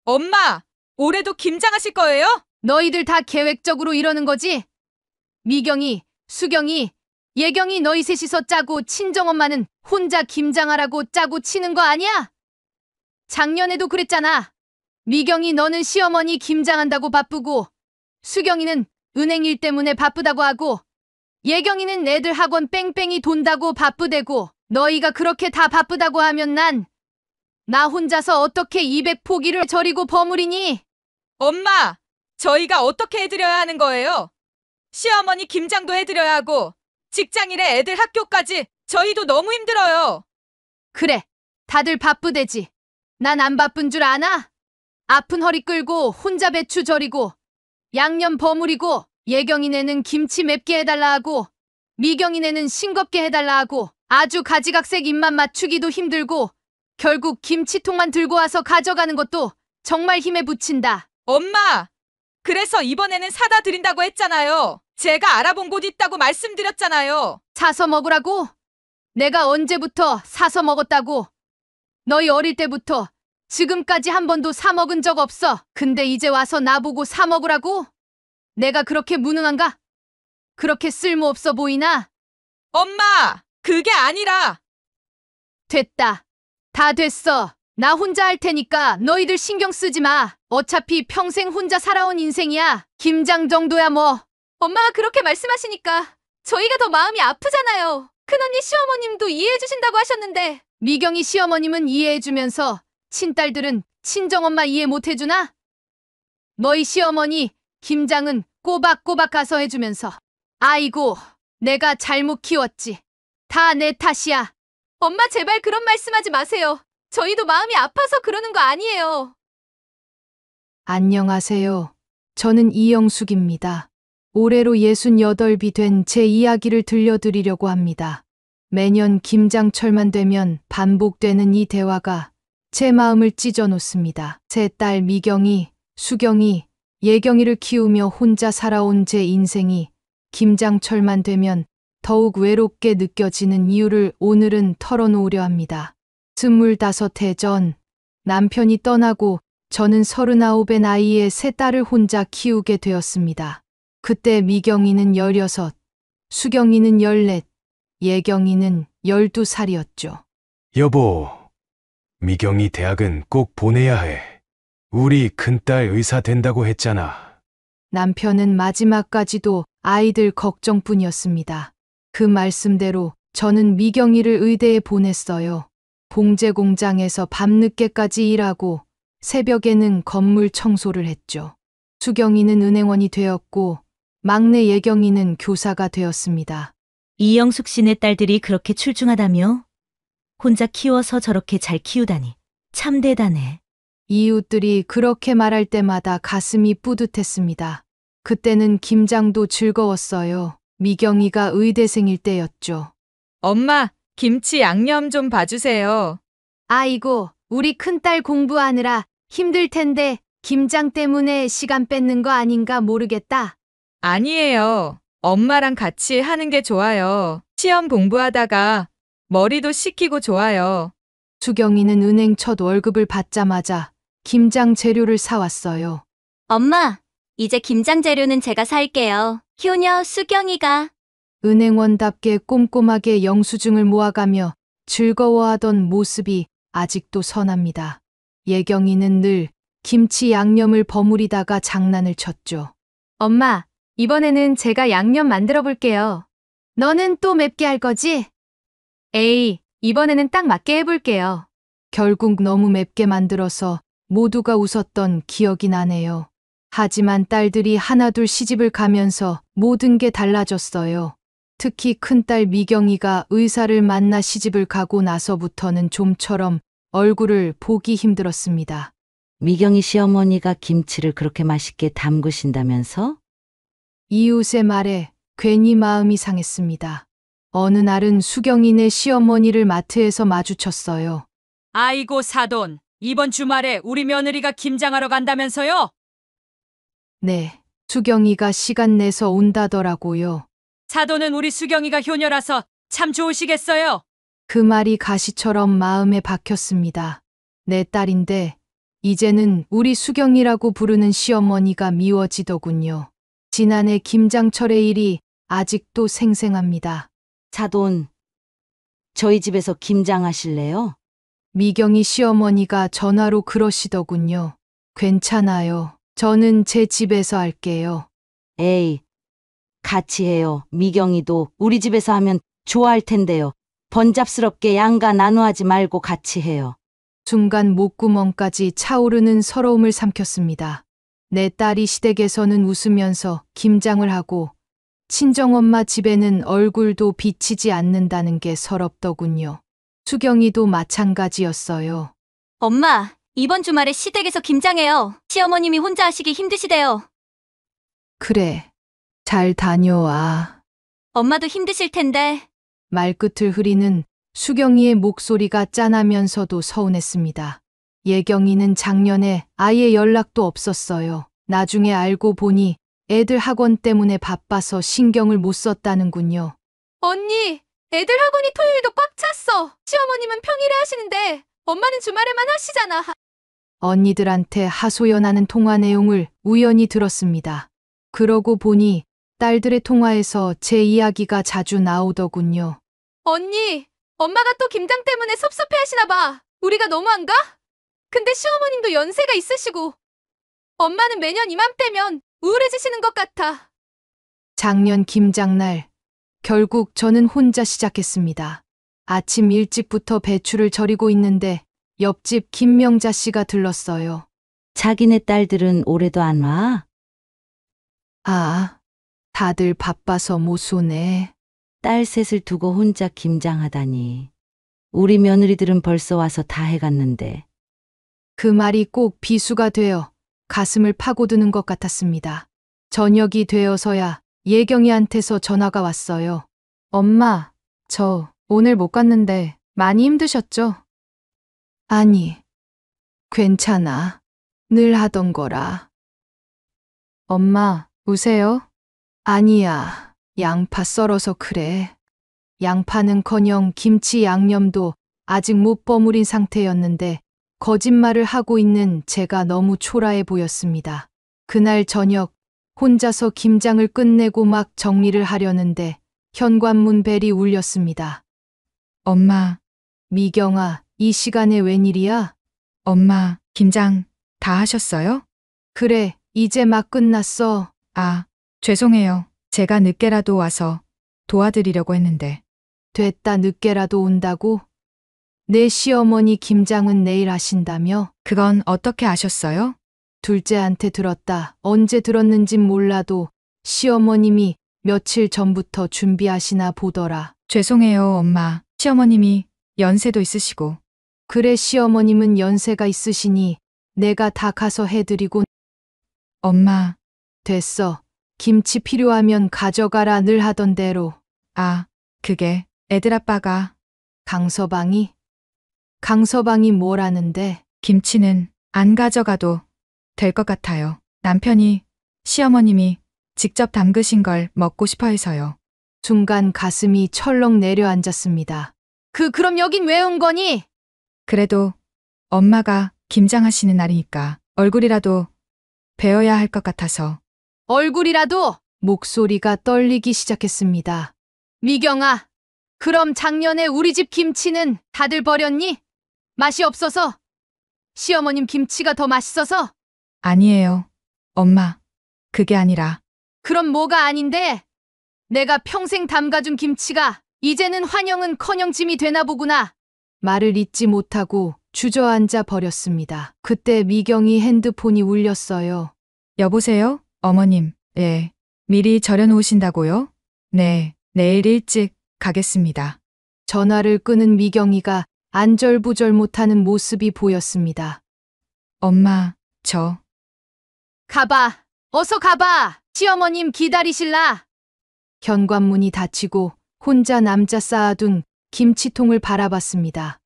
엄마, 올해도 김장하실 거예요? 너희들 다 계획적으로 이러는 거지? 미경이, 수경이, 예경이 너희 셋이서 짜고 친정엄마는 혼자 김장하라고 짜고 치는 거 아니야? 작년에도 그랬잖아. 미경이 너는 시어머니 김장한다고 바쁘고, 수경이는 은행 일 때문에 바쁘다고 하고, 예경이는 애들 학원 뺑뺑이 돈다고 바쁘대고, 너희가 그렇게 다 바쁘다고 하면 나 혼자서 어떻게 200포기를 저리고 버무리니? 엄마, 저희가 어떻게 해드려야 하는 거예요? 시어머니 김장도 해드려야 하고, 직장일에 애들 학교까지 저희도 너무 힘들어요. 그래, 다들 바쁘대지. 난 안 바쁜 줄 아나? 아픈 허리 끌고 혼자 배추 절이고 양념 버무리고 예경이네는 김치 맵게 해달라 하고 미경이네는 싱겁게 해달라 하고 아주 가지각색 입맛 맞추기도 힘들고 결국 김치통만 들고 와서 가져가는 것도 정말 힘에 부친다. 엄마, 그래서 이번에는 사다 드린다고 했잖아요. 제가 알아본 곳 있다고 말씀드렸잖아요. 사서 먹으라고? 내가 언제부터 사서 먹었다고? 너희 어릴 때부터 지금까지 한 번도 사 먹은 적 없어. 근데 이제 와서 나보고 사 먹으라고? 내가 그렇게 무능한가? 그렇게 쓸모없어 보이나? 엄마, 그게 아니라. 됐다. 다 됐어. 나 혼자 할 테니까 너희들 신경 쓰지 마. 어차피 평생 혼자 살아온 인생이야. 김장 정도야 뭐. 엄마가 그렇게 말씀하시니까 저희가 더 마음이 아프잖아요. 큰언니 시어머님도 이해해 주신다고 하셨는데. 미경이 시어머님은 이해해 주면서 친딸들은 친정엄마 이해 못 해주나? 너희 시어머니 김장은 꼬박꼬박 가서 해주면서 아이고 내가 잘못 키웠지. 다 내 탓이야. 엄마 제발 그런 말씀하지 마세요. 저희도 마음이 아파서 그러는 거 아니에요. 안녕하세요. 저는 이영숙입니다. 올해로 68이 된 제 이야기를 들려드리려고 합니다. 매년 김장철만 되면 반복되는 이 대화가 제 마음을 찢어놓습니다. 제 딸 미경이, 수경이, 예경이를 키우며 혼자 살아온 제 인생이 김장철만 되면 더욱 외롭게 느껴지는 이유를 오늘은 털어놓으려 합니다. 25해 전 남편이 떠나고 저는 39의 나이에 세 딸을 혼자 키우게 되었습니다. 그때 미경이는 16, 수경이는 14, 예경이는 12살이었죠. 여보, 미경이 대학은 꼭 보내야 해. 우리 큰딸 의사 된다고 했잖아. 남편은 마지막까지도 아이들 걱정뿐이었습니다. 그 말씀대로 저는 미경이를 의대에 보냈어요. 봉제 공장에서 밤늦게까지 일하고 새벽에는 건물 청소를 했죠. 수경이는 은행원이 되었고 막내 예경이는 교사가 되었습니다. 이영숙 씨네 딸들이 그렇게 출중하다며? 혼자 키워서 저렇게 잘 키우다니. 참 대단해. 이웃들이 그렇게 말할 때마다 가슴이 뿌듯했습니다. 그때는 김장도 즐거웠어요. 미경이가 의대생일 때였죠. 엄마, 김치 양념 좀 봐주세요. 아이고, 우리 큰딸 공부하느라 힘들 텐데 김장 때문에 시간 뺏는 거 아닌가 모르겠다. 아니에요. 엄마랑 같이 하는 게 좋아요. 시험 공부하다가 머리도 식히고 좋아요. 수경이는 은행 첫 월급을 받자마자 김장 재료를 사왔어요. 엄마, 이제 김장 재료는 제가 살게요. 효녀 수경이가. 은행원답게 꼼꼼하게 영수증을 모아가며 즐거워하던 모습이 아직도 선합니다. 예경이는 늘 김치 양념을 버무리다가 장난을 쳤죠. 엄마, 이번에는 제가 양념 만들어 볼게요. 너는 또 맵게 할 거지? 에이, 이번에는 딱 맞게 해볼게요. 결국 너무 맵게 만들어서 모두가 웃었던 기억이 나네요. 하지만 딸들이 하나둘 시집을 가면서 모든 게 달라졌어요. 특히 큰딸 미경이가 의사를 만나 시집을 가고 나서부터는 좀처럼 얼굴을 보기 힘들었습니다. 미경이 시어머니가 김치를 그렇게 맛있게 담그신다면서? 이웃의 말에 괜히 마음이 상했습니다. 어느 날은 수경이네 시어머니를 마트에서 마주쳤어요. 아이고 사돈, 이번 주말에 우리 며느리가 김장하러 간다면서요? 네, 수경이가 시간 내서 온다더라고요. 사돈은 우리 수경이가 효녀라서 참 좋으시겠어요? 그 말이 가시처럼 마음에 박혔습니다. 내 딸인데 이제는 우리 수경이라고 부르는 시어머니가 미워지더군요. 지난해 김장철의 일이 아직도 생생합니다. 사돈, 저희 집에서 김장하실래요? 미경이 시어머니가 전화로 그러시더군요. 괜찮아요. 저는 제 집에서 할게요. 에이, 같이 해요. 미경이도 우리 집에서 하면 좋아할 텐데요. 번잡스럽게 양가 나누하지 말고 같이 해요. 순간 목구멍까지 차오르는 서러움을 삼켰습니다. 내 딸이 시댁에서는 웃으면서 김장을 하고 친정엄마 집에는 얼굴도 비치지 않는다는 게 서럽더군요. 수경이도 마찬가지였어요. 엄마, 이번 주말에 시댁에서 김장해요. 시어머님이 혼자 하시기 힘드시대요. 그래, 잘 다녀와. 엄마도 힘드실 텐데. 말끝을 흐리는 수경이의 목소리가 짠하면서도 서운했습니다. 예경이는 작년에 아예 연락도 없었어요. 나중에 알고 보니 애들 학원 때문에 바빠서 신경을 못 썼다는군요. 언니, 애들 학원이 토요일도 꽉 찼어. 시어머님은 평일에 하시는데 엄마는 주말에만 하시잖아. 언니들한테 하소연하는 통화 내용을 우연히 들었습니다. 그러고 보니 딸들의 통화에서 제 이야기가 자주 나오더군요. 언니, 엄마가 또 김장 때문에 섭섭해 하시나 봐. 우리가 너무한가? 근데 시어머님도 연세가 있으시고 엄마는 매년 이맘때면 우울해지시는 것 같아. 작년 김장날, 결국 저는 혼자 시작했습니다. 아침 일찍부터 배추를 절이고 있는데 옆집 김명자 씨가 들렀어요. 자기네 딸들은 올해도 안 와? 아, 다들 바빠서 못 오네. 딸 셋을 두고 혼자 김장하다니. 우리 며느리들은 벌써 와서 다 해갔는데. 그 말이 꼭 비수가 되어 가슴을 파고드는 것 같았습니다. 저녁이 되어서야 예경이한테서 전화가 왔어요. 엄마, 저 오늘 못 갔는데 많이 힘드셨죠? 아니, 괜찮아. 늘 하던 거라. 엄마, 우세요? 아니야, 양파 썰어서 그래. 양파는커녕 김치 양념도 아직 못 버무린 상태였는데 거짓말을 하고 있는 제가 너무 초라해 보였습니다. 그날 저녁 혼자서 김장을 끝내고 막 정리를 하려는데 현관문 벨이 울렸습니다. 엄마, 미경아, 이 시간에 웬일이야? 엄마, 김장 다 하셨어요? 그래, 이제 막 끝났어. 아, 죄송해요. 제가 늦게라도 와서 도와드리려고 했는데. 됐다, 늦게라도 온다고? 내 시어머니 김장은 내일 하신다며? 그건 어떻게 아셨어요? 둘째한테 들었다. 언제 들었는진 몰라도 시어머님이 며칠 전부터 준비하시나 보더라. 죄송해요, 엄마. 시어머님이 연세도 있으시고. 그래, 시어머님은 연세가 있으시니 내가 다 가서 해드리고. 엄마, 됐어. 김치 필요하면 가져가라, 늘 하던 대로. 아, 그게 애들 아빠가 강서방이 뭐라는데? 김치는 안 가져가도 될 것 같아요. 남편이 시어머님이 직접 담그신 걸 먹고 싶어 해서요. 순간 가슴이 철렁 내려앉았습니다. 그럼 여긴 왜 온 거니? 그래도 엄마가 김장하시는 날이니까 얼굴이라도 배워야 할 것 같아서. 얼굴이라도? 목소리가 떨리기 시작했습니다. 미경아, 그럼 작년에 우리 집 김치는 다들 버렸니? 맛이 없어서? 시어머님 김치가 더 맛있어서? 아니에요. 엄마, 그게 아니라. 그럼 뭐가 아닌데? 내가 평생 담가준 김치가 이제는 환영은커녕 짐이 되나 보구나. 말을 잇지 못하고 주저앉아 버렸습니다. 그때 미경이 핸드폰이 울렸어요. 여보세요? 어머님, 예. 미리 절여놓으신다고요? 네, 내일 일찍 가겠습니다. 전화를 끄는 미경이가 안절부절 못하는 모습이 보였습니다. 엄마, 저. 가봐. 어서 가봐. 시어머님 기다리실라. 현관문이 닫히고 혼자 남자 쌓아둔 김치통을 바라봤습니다.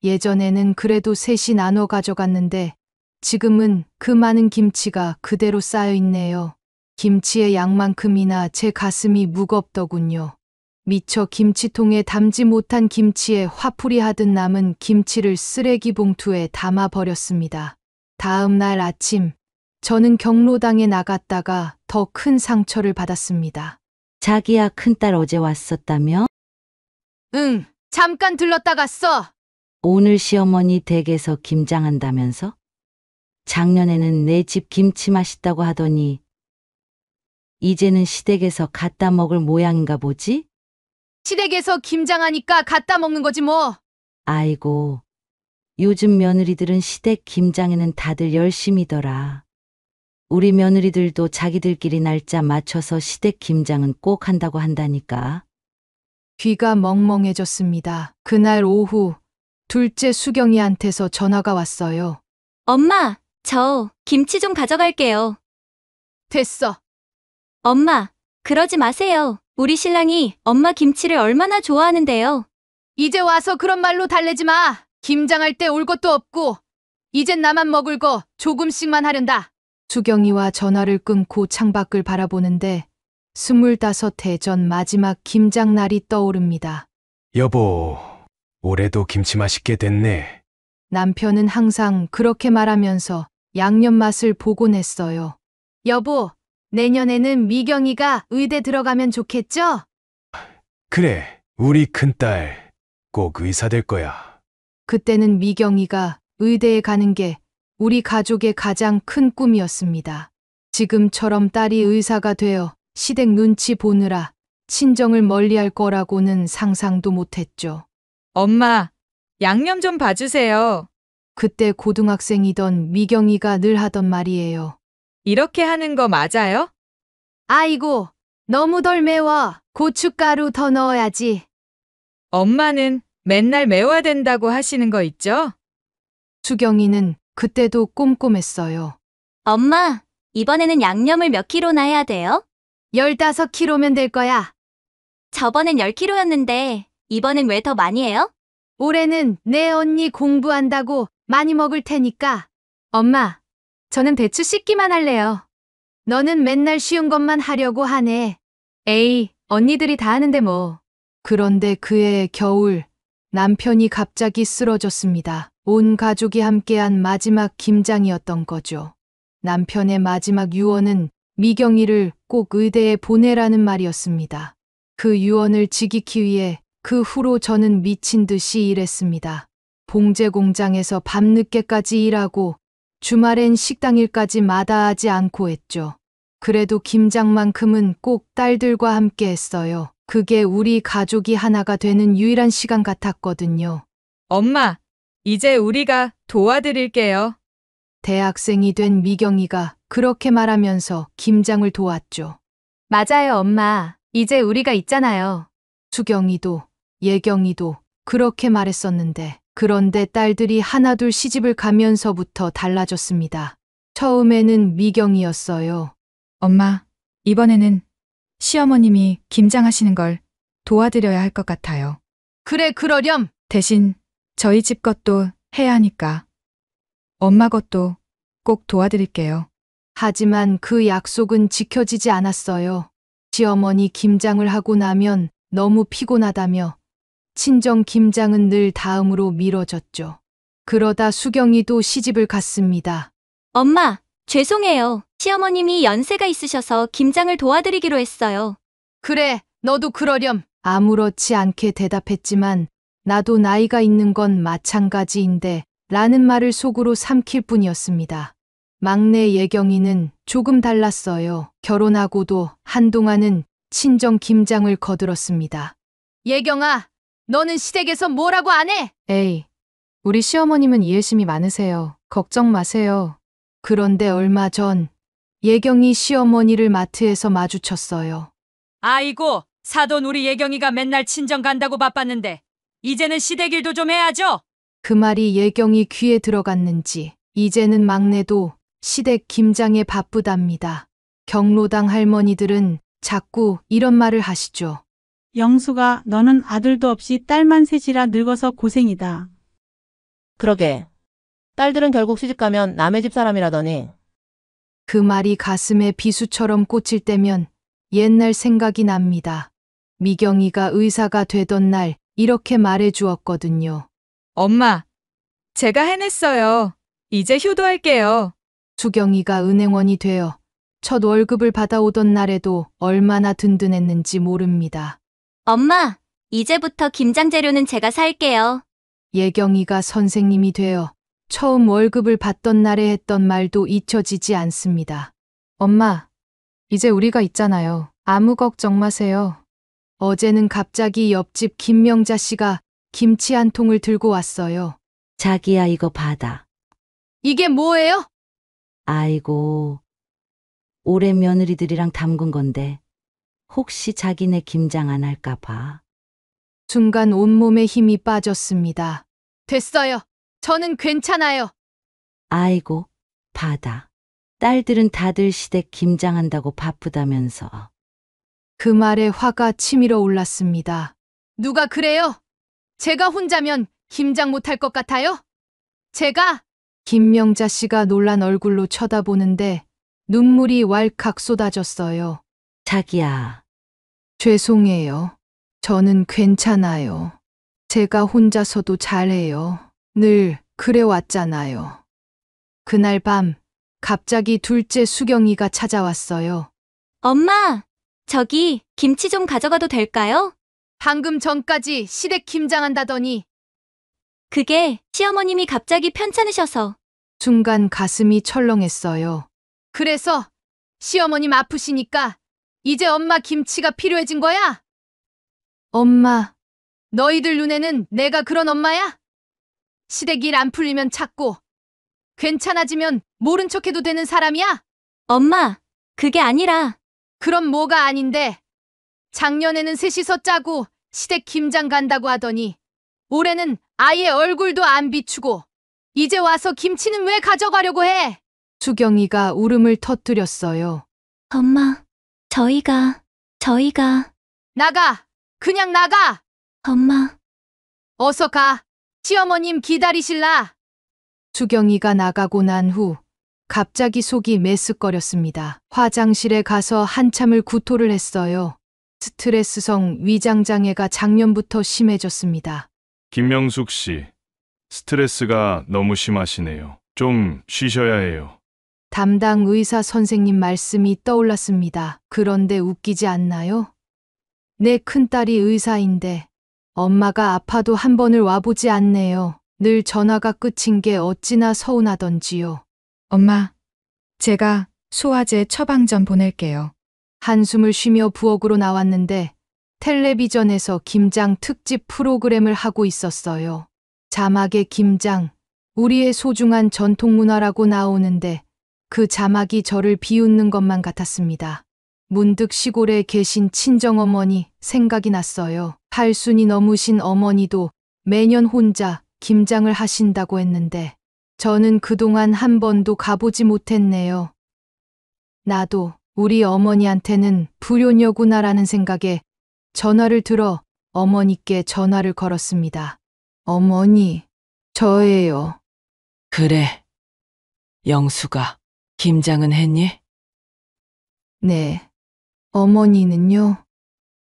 예전에는 그래도 셋이 나눠 가져갔는데 지금은 그 많은 김치가 그대로 쌓여 있네요. 김치의 양만큼이나 제 가슴이 무겁더군요. 미처 김치통에 담지 못한 김치에 화풀이 하듯 남은 김치를 쓰레기 봉투에 담아 버렸습니다. 다음 날 아침, 저는 경로당에 나갔다가 더 큰 상처를 받았습니다. 자기야, 큰딸 어제 왔었다며? 응, 잠깐 들렀다 갔어. 오늘 시어머니 댁에서 김장한다면서? 작년에는 내 집 김치 맛있다고 하더니 이제는 시댁에서 갖다 먹을 모양인가 보지? 시댁에서 김장하니까 갖다 먹는 거지 뭐. 아이고, 요즘 며느리들은 시댁 김장에는 다들 열심이더라. 우리 며느리들도 자기들끼리 날짜 맞춰서 시댁 김장은 꼭 한다고 한다니까. 귀가 멍멍해졌습니다. 그날 오후, 둘째 수경이한테서 전화가 왔어요. 엄마, 저 김치 좀 가져갈게요. 됐어. 엄마, 그러지 마세요. 우리 신랑이 엄마 김치를 얼마나 좋아하는데요. 이제 와서 그런 말로 달래지 마. 김장할 때 올 것도 없고, 이젠 나만 먹을 거 조금씩만 하련다. 수경이와 전화를 끊고 창밖을 바라보는데 25해 전 마지막 김장 날이 떠오릅니다. 여보, 올해도 김치 맛있게 됐네. 남편은 항상 그렇게 말하면서 양념 맛을 보곤 했어요. 여보, 내년에는 미경이가 의대 들어가면 좋겠죠? 그래, 우리 큰딸 꼭 의사 될 거야. 그때는 미경이가 의대에 가는 게 우리 가족의 가장 큰 꿈이었습니다. 지금처럼 딸이 의사가 되어 시댁 눈치 보느라 친정을 멀리할 거라고는 상상도 못했죠. 엄마, 양념 좀 봐주세요. 그때 고등학생이던 미경이가 늘 하던 말이에요. 이렇게 하는 거 맞아요? 아이고, 너무 덜 매워. 고춧가루 더 넣어야지. 엄마는 맨날 매워야 된다고 하시는 거 있죠? 수경이는 그때도 꼼꼼했어요. 엄마, 이번에는 양념을 몇 킬로나 해야 돼요? 15kg면 될 거야. 저번엔 10kg였는데 이번엔 왜 더 많이 해요? 올해는 내 언니 공부한다고 많이 먹을 테니까. 엄마, 저는 대추 씻기만 할래요. 너는 맨날 쉬운 것만 하려고 하네. 에이, 언니들이 다 하는데 뭐. 그런데 그해 겨울, 남편이 갑자기 쓰러졌습니다. 온 가족이 함께한 마지막 김장이었던 거죠. 남편의 마지막 유언은 미경이를 꼭 의대에 보내라는 말이었습니다. 그 유언을 지키기 위해 그 후로 저는 미친 듯이 일했습니다. 봉제 공장에서 밤늦게까지 일하고 주말엔 식당 일까지 마다하지 않고 했죠. 그래도 김장만큼은 꼭 딸들과 함께 했어요. 그게 우리 가족이 하나가 되는 유일한 시간 같았거든요. 엄마, 이제 우리가 도와드릴게요. 대학생이 된 미경이가 그렇게 말하면서 김장을 도왔죠. 맞아요, 엄마. 이제 우리가 있잖아요. 수경이도 예경이도 그렇게 말했었는데, 그런데 딸들이 하나둘 시집을 가면서부터 달라졌습니다. 처음에는 미경이었어요. 엄마, 이번에는 시어머님이 김장하시는 걸 도와드려야 할 것 같아요. 그래, 그러렴. 대신 저희 집 것도 해야 하니까 엄마 것도 꼭 도와드릴게요. 하지만 그 약속은 지켜지지 않았어요. 시어머니 김장을 하고 나면 너무 피곤하다며 친정 김장은 늘 다음으로 미뤄졌죠. 그러다 수경이도 시집을 갔습니다. 엄마, 죄송해요. 시어머님이 연세가 있으셔서 김장을 도와드리기로 했어요. 그래, 너도 그러렴. 아무렇지 않게 대답했지만 나도 나이가 있는 건 마찬가지인데 라는 말을 속으로 삼킬 뿐이었습니다. 막내 예경이는 조금 달랐어요. 결혼하고도 한동안은 친정 김장을 거들었습니다. 예경아, 너는 시댁에서 뭐라고 안 해? 에이, 우리 시어머님은 이해심이 많으세요. 걱정 마세요. 그런데 얼마 전 예경이 시어머니를 마트에서 마주쳤어요. 아이고, 사돈 우리 예경이가 맨날 친정 간다고 바빴는데 이제는 시댁 일도 좀 해야죠. 그 말이 예경이 귀에 들어갔는지 이제는 막내도 시댁 김장에 바쁘답니다. 경로당 할머니들은 자꾸 이런 말을 하시죠. 영수가 너는 아들도 없이 딸만 셋이라 늙어서 고생이다. 그러게. 딸들은 결국 시집가면 남의 집 사람이라더니. 그 말이 가슴에 비수처럼 꽂힐 때면 옛날 생각이 납니다. 미경이가 의사가 되던 날 이렇게 말해 주었거든요. 엄마, 제가 해냈어요. 이제 효도할게요. 수경이가 은행원이 되어 첫 월급을 받아오던 날에도 얼마나 든든했는지 모릅니다. 엄마, 이제부터 김장 재료는 제가 살게요. 예경이가 선생님이 되어 처음 월급을 받던 날에 했던 말도 잊혀지지 않습니다. 엄마, 이제 우리가 있잖아요. 아무 걱정 마세요. 어제는 갑자기 옆집 김명자 씨가 김치 한 통을 들고 왔어요. 자기야, 이거 받아. 이게 뭐예요? 아이고, 올해 며느리들이랑 담근 건데 혹시 자기네 김장 안 할까 봐. 순간 온몸에 힘이 빠졌습니다. 됐어요. 저는 괜찮아요. 아이고, 받아. 딸들은 다들 시댁 김장한다고 바쁘다면서. 그 말에 화가 치밀어 올랐습니다. 누가 그래요? 제가 혼자면 김장 못할 것 같아요? 제가? 김명자 씨가 놀란 얼굴로 쳐다보는데 눈물이 왈칵 쏟아졌어요. 자기야, 죄송해요. 저는 괜찮아요. 제가 혼자서도 잘해요. 늘 그래왔잖아요. 그날 밤 갑자기 둘째 수경이가 찾아왔어요. 엄마, 저기 김치 좀 가져가도 될까요? 방금 전까지 시댁 김장한다더니 그게 시어머님이 갑자기 편찮으셔서. 순간 가슴이 철렁했어요. 그래서 시어머님 아프시니까 이제 엄마 김치가 필요해진 거야? 엄마, 너희들 눈에는 내가 그런 엄마야? 시댁 일 안 풀리면 찾고 괜찮아지면 모른 척해도 되는 사람이야? 엄마, 그게 아니라. 그럼 뭐가 아닌데? 작년에는 셋이서 짜고 시댁 김장 간다고 하더니 올해는 아예 얼굴도 안 비추고 이제 와서 김치는 왜 가져가려고 해? 수경이가 울음을 터뜨렸어요. 엄마, 저희가. 나가! 그냥 나가! 엄마, 어서 가! 시어머님 기다리실라! 수경이가 나가고 난 후 갑자기 속이 메스꺼렸습니다. 화장실에 가서 한참을 구토를 했어요. 스트레스성 위장장애가 작년부터 심해졌습니다. 김명숙 씨, 스트레스가 너무 심하시네요. 좀 쉬셔야 해요. 담당 의사 선생님 말씀이 떠올랐습니다. 그런데 웃기지 않나요? 내 큰딸이 의사인데 엄마가 아파도 한 번을 와보지 않네요. 늘 전화가 끝인 게 어찌나 서운하던지요. 엄마, 제가 소화제 처방 전 보낼게요. 한숨을 쉬며 부엌으로 나왔는데 텔레비전에서 김장 특집 프로그램을 하고 있었어요. 자막에 김장, 우리의 소중한 전통문화라고 나오는데 그 자막이 저를 비웃는 것만 같았습니다. 문득 시골에 계신 친정어머니 생각이 났어요. 8순이 넘으신 어머니도 매년 혼자 김장을 하신다고 했는데 저는 그동안 한 번도 가보지 못했네요. 나도 우리 어머니한테는 불효녀구나라는 생각에 전화를 들어 어머니께 전화를 걸었습니다. 어머니, 저예요. 그래. 영수가 김장은 했니? 네. 어머니는요?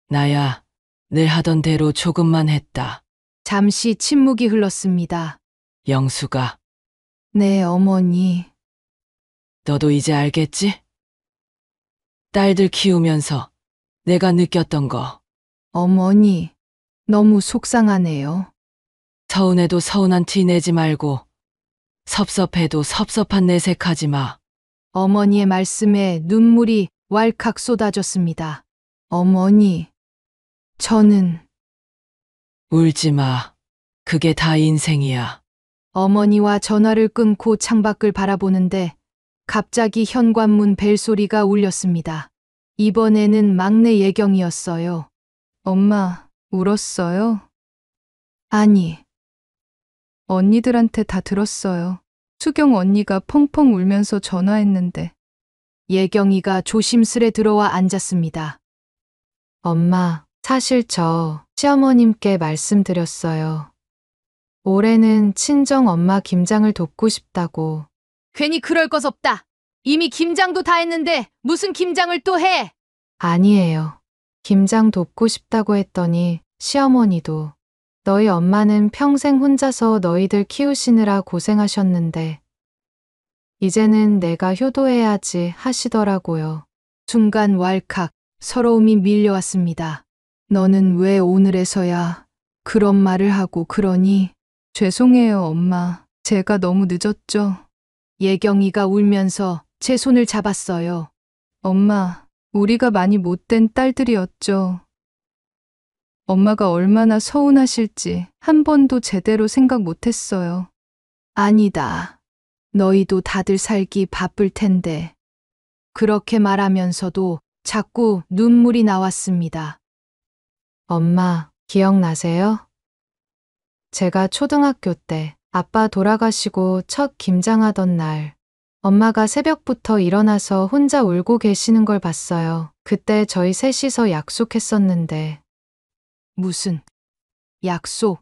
나야 늘 하던 대로 조금만 했다. 잠시 침묵이 흘렀습니다. 영수가 네, 어머니. 너도 이제 알겠지? 딸들 키우면서 내가 느꼈던 거. 어머니, 너무 속상하네요. 서운해도 서운한 티 내지 말고 섭섭해도 섭섭한 내색하지 마. 어머니의 말씀에 눈물이 왈칵 쏟아졌습니다. 어머니, 저는 울지 마. 그게 다 인생이야. 어머니와 전화를 끊고 창밖을 바라보는데 갑자기 현관문 벨소리가 울렸습니다. 이번에는 막내 예경이었어요. 엄마, 울었어요? 아니, 언니들한테 다 들었어요. 수경 언니가 펑펑 울면서 전화했는데. 예경이가 조심스레 들어와 앉았습니다. 엄마, 사실 저 시어머님께 말씀드렸어요. 올해는 친정 엄마 김장을 돕고 싶다고. 괜히 그럴 것 없다. 이미 김장도 다 했는데 무슨 김장을 또 해? 아니에요. 김장 돕고 싶다고 했더니 시어머니도 너희 엄마는 평생 혼자서 너희들 키우시느라 고생하셨는데 이제는 내가 효도해야지 하시더라고요. 순간 왈칵 서러움이 밀려왔습니다. 너는 왜 오늘에서야 그런 말을 하고 그러니? 죄송해요, 엄마. 제가 너무 늦었죠. 예경이가 울면서 제 손을 잡았어요. 엄마, 우리가 많이 못된 딸들이었죠. 엄마가 얼마나 서운하실지 한 번도 제대로 생각 못했어요. 아니다. 너희도 다들 살기 바쁠 텐데. 그렇게 말하면서도 자꾸 눈물이 나왔습니다. 엄마, 기억나세요? 제가 초등학교 때 아빠 돌아가시고 첫 김장하던 날, 엄마가 새벽부터 일어나서 혼자 울고 계시는 걸 봤어요. 그때 저희 셋이서 약속했었는데. 무슨 약속?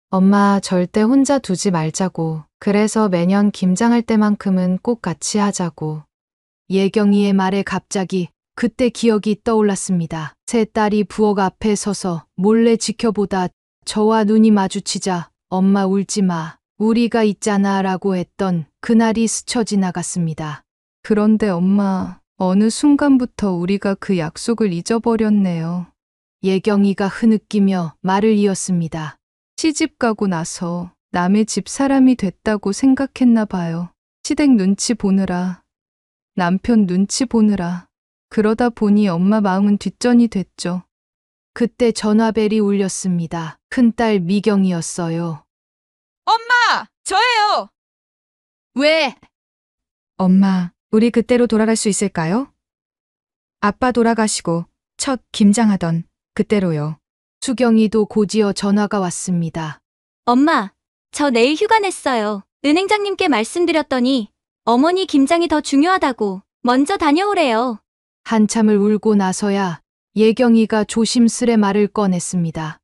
엄마 절대 혼자 두지 말자고. 그래서 매년 김장할 때만큼은 꼭 같이 하자고. 예경이의 말에 갑자기 그때 기억이 떠올랐습니다. 세 딸이 부엌 앞에 서서 몰래 지켜보다 저와 눈이 마주치자 엄마 울지 마. 우리가 있잖아 라고 했던 그날이 스쳐 지나갔습니다. 그런데 엄마, 어느 순간부터 우리가 그 약속을 잊어버렸네요. 예경이가 흐느끼며 말을 이었습니다. 시집 가고 나서 남의 집 사람이 됐다고 생각했나 봐요. 시댁 눈치 보느라, 남편 눈치 보느라. 그러다 보니 엄마 마음은 뒷전이 됐죠. 그때 전화벨이 울렸습니다. 큰딸 미경이었어요. 엄마! 저예요! 왜? 엄마, 우리 그때로 돌아갈 수 있을까요? 아빠 돌아가시고 첫 김장하던 그때로요. 수경이도 곧이어 전화가 왔습니다. 엄마, 저 내일 휴가 냈어요. 은행장님께 말씀드렸더니 어머니 김장이 더 중요하다고 먼저 다녀오래요. 한참을 울고 나서야 예경이가 조심스레 말을 꺼냈습니다.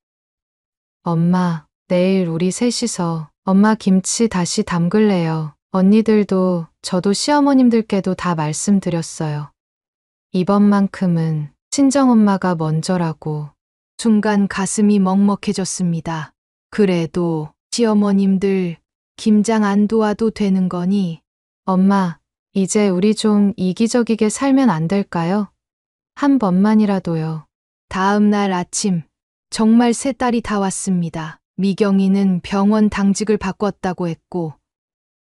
엄마, 내일 우리 셋이서 엄마 김치 다시 담글래요. 언니들도 저도 시어머님들께도 다 말씀드렸어요. 이번만큼은 친정엄마가 먼저라고. 순간 가슴이 먹먹해졌습니다. 그래도 시어머님들 김장 안 도와도 되는 거니? 엄마, 이제 우리 좀 이기적이게 살면 안 될까요? 한 번만이라도요. 다음 날 아침 정말 세 딸이 다 왔습니다. 미경이는 병원 당직을 바꿨다고 했고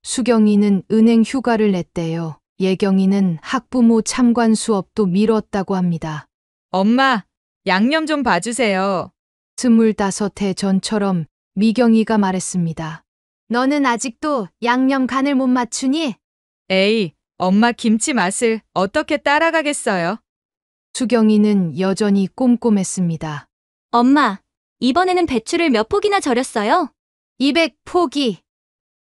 수경이는 은행 휴가를 냈대요. 예경이는 학부모 참관 수업도 미뤘다고 합니다. 엄마, 양념 좀 봐주세요. 25해 전처럼 미경이가 말했습니다. 너는 아직도 양념 간을 못 맞추니? 에이, 엄마 김치 맛을 어떻게 따라가겠어요? 수경이는 여전히 꼼꼼했습니다. 엄마, 이번에는 배추를 몇 포기나 절였어요? 200포기.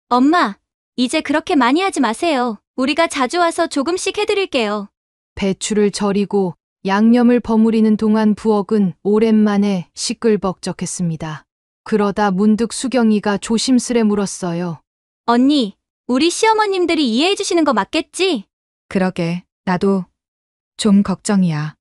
엄마, 이제 그렇게 많이 하지 마세요. 우리가 자주 와서 조금씩 해드릴게요. 배추를 절이고 양념을 버무리는 동안 부엌은 오랜만에 시끌벅적했습니다. 그러다 문득 수경이가 조심스레 물었어요. 언니, 우리 시어머님들이 이해해 주시는 거 맞겠지? 그러게, 나도 좀 걱정이야.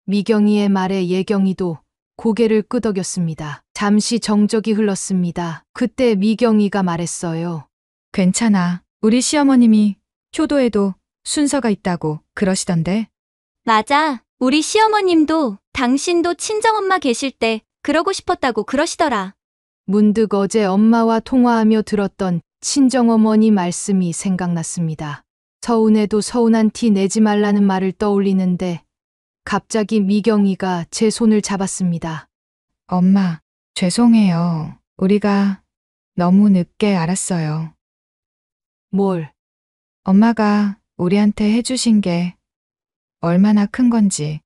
미경이의 말에 예경이도 고개를 끄덕였습니다. 잠시 정적이 흘렀습니다. 그때 미경이가 말했어요. 괜찮아. 우리 시어머님이 효도에도 순서가 있다고 그러시던데. 맞아. 우리 시어머님도 당신도 친정엄마 계실 때 그러고 싶었다고 그러시더라. 문득 어제 엄마와 통화하며 들었던 친정어머니 말씀이 생각났습니다. 서운해도 서운한 티 내지 말라는 말을 떠올리는데 갑자기 미경이가 제 손을 잡았습니다. 엄마, 죄송해요. 우리가 너무 늦게 알았어요. 뭘? 엄마가 우리한테 해주신 게 얼마나 큰 건지.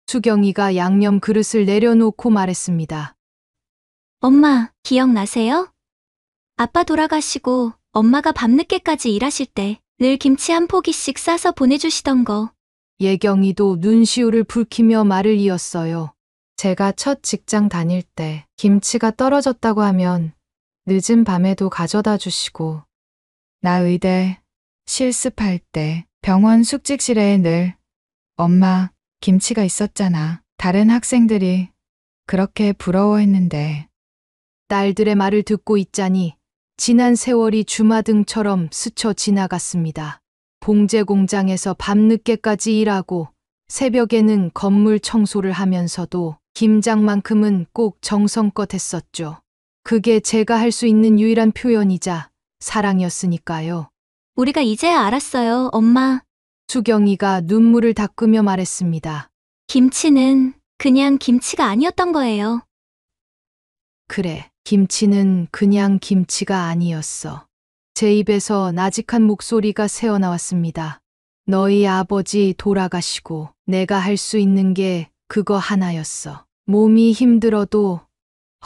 수경이가 양념 그릇을 내려놓고 말했습니다. 엄마, 기억나세요? 아빠 돌아가시고 엄마가 밤늦게까지 일하실 때 늘 김치 한 포기씩 싸서 보내주시던 거. 예경이도 눈시울을 붉히며 말을 이었어요. 제가 첫 직장 다닐 때 김치가 떨어졌다고 하면 늦은 밤에도 가져다 주시고 나 의대 실습할 때 병원 숙직실에 늘 엄마 김치가 있었잖아. 다른 학생들이 그렇게 부러워했는데. 딸들의 말을 듣고 있자니 지난 세월이 주마등처럼 스쳐 지나갔습니다. 봉제 공장에서 밤늦게까지 일하고 새벽에는 건물 청소를 하면서도 김장만큼은 꼭 정성껏 했었죠. 그게 제가 할 수 있는 유일한 표현이자 사랑이었으니까요. 우리가 이제야 알았어요, 엄마. 수경이가 눈물을 닦으며 말했습니다. 김치는 그냥 김치가 아니었던 거예요. 그래, 김치는 그냥 김치가 아니었어. 제 입에서 나직한 목소리가 새어나왔습니다. 너희 아버지 돌아가시고 내가 할 수 있는 게 그거 하나였어. 몸이 힘들어도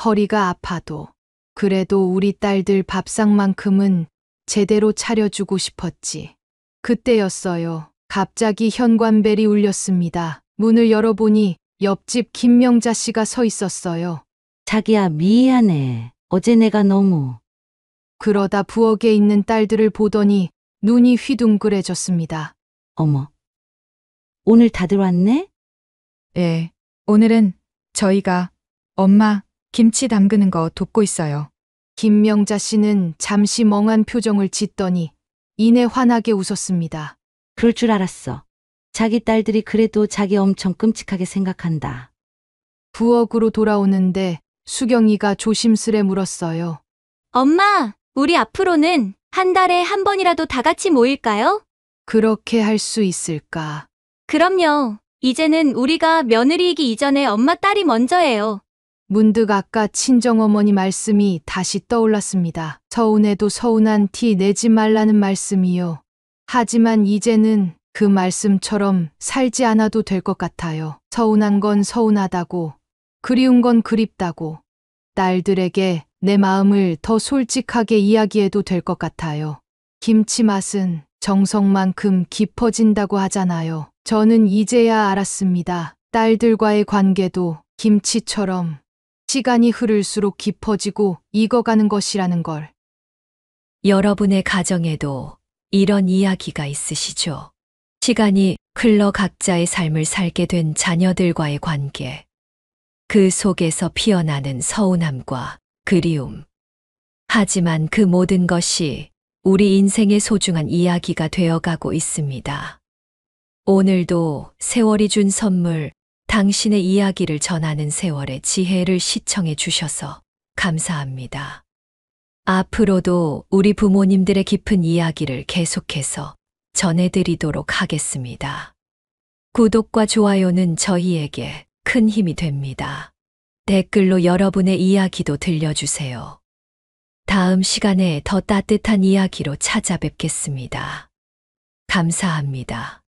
허리가 아파도 그래도 우리 딸들 밥상만큼은 제대로 차려주고 싶었지. 그때였어요. 갑자기 현관벨이 울렸습니다. 문을 열어보니 옆집 김명자 씨가 서 있었어요. 자기야, 미안해. 어제 내가 너무. 그러다 부엌에 있는 딸들을 보더니 눈이 휘둥그레졌습니다. 어머. 오늘 다들 왔네? 예, 오늘은 저희가 엄마 김치 담그는 거 돕고 있어요. 김명자 씨는 잠시 멍한 표정을 짓더니 이내 환하게 웃었습니다. 그럴 줄 알았어. 자기 딸들이 그래도 자기 엄청 끔찍하게 생각한다. 부엌으로 돌아오는데 수경이가 조심스레 물었어요. 엄마, 우리 앞으로는 한 달에 한 번이라도 다 같이 모일까요? 그렇게 할 수 있을까? 그럼요. 이제는 우리가 며느리이기 이전에 엄마 딸이 먼저예요. 문득 아까 친정어머니 말씀이 다시 떠올랐습니다. 서운해도 서운한 티 내지 말라는 말씀이요. 하지만 이제는 그 말씀처럼 살지 않아도 될 것 같아요. 서운한 건 서운하다고, 그리운 건 그립다고, 딸들에게 내 마음을 더 솔직하게 이야기해도 될 것 같아요. 김치 맛은 정성만큼 깊어진다고 하잖아요. 저는 이제야 알았습니다. 딸들과의 관계도 김치처럼 시간이 흐를수록 깊어지고 익어가는 것이라는 걸. 여러분의 가정에도 이런 이야기가 있으시죠? 시간이 흘러 각자의 삶을 살게 된 자녀들과의 관계. 그 속에서 피어나는 서운함과 그리움. 하지만 그 모든 것이 우리 인생의 소중한 이야기가 되어가고 있습니다. 오늘도 세월이 준 선물, 당신의 이야기를 전하는 세월의 지혜를 시청해 주셔서 감사합니다. 앞으로도 우리 부모님들의 깊은 이야기를 계속해서 전해드리도록 하겠습니다. 구독과 좋아요는 저희에게 큰 힘이 됩니다. 댓글로 여러분의 이야기도 들려주세요. 다음 시간에 더 따뜻한 이야기로 찾아뵙겠습니다. 감사합니다.